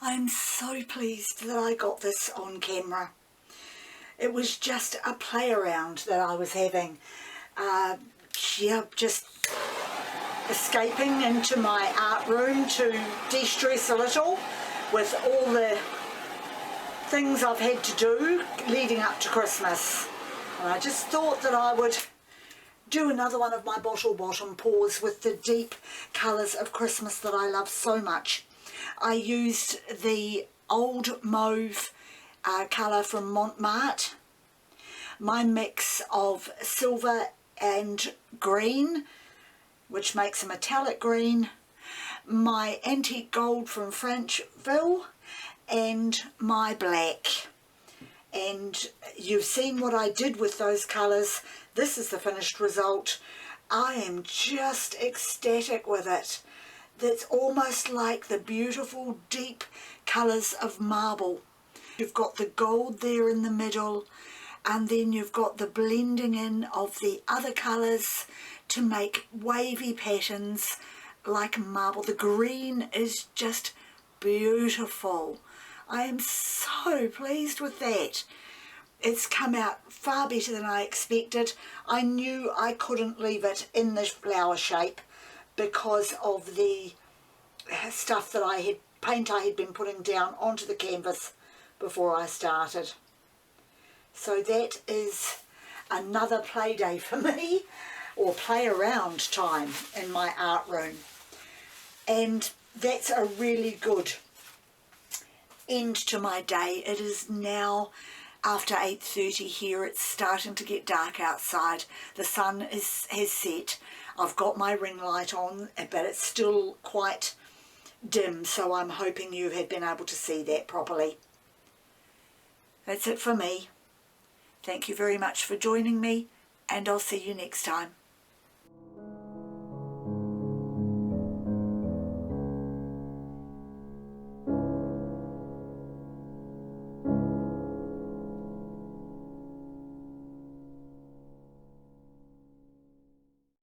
I'm so pleased that I got this on camera. It was just a play around that I was having. Just escaping into my art room to de-stress a little with all the things I've had to do leading up to Christmas. And I just thought that I would do another one of my bottle bottom pours with the deep colours of Christmas that I love so much. I used the old mauve colour from Montmartre, my mix of silver and green, which makes a metallic green, my antique gold from Frenchville, and my black. And you've seen what I did with those colours. This is the finished result. I am just ecstatic with it. That's almost like the beautiful deep colours of marble. You've got the gold there in the middle, and then you've got the blending in of the other colours to make wavy patterns like marble. The green is just beautiful. I am so pleased with that. It's come out far better than I expected. I knew I couldn't leave it in this flower shape because of the stuff that paint I had been putting down onto the canvas before I started. So that is another play day for me, or play around time in my art room. And that's a really good end to my day. It is now after 8:30 here. It's starting to get dark outside. The sun has set. I've got my ring light on, but it's still quite dim, so I'm hoping you have been able to see that properly. That's it for me. Thank you very much for joining me, and I'll see you next time.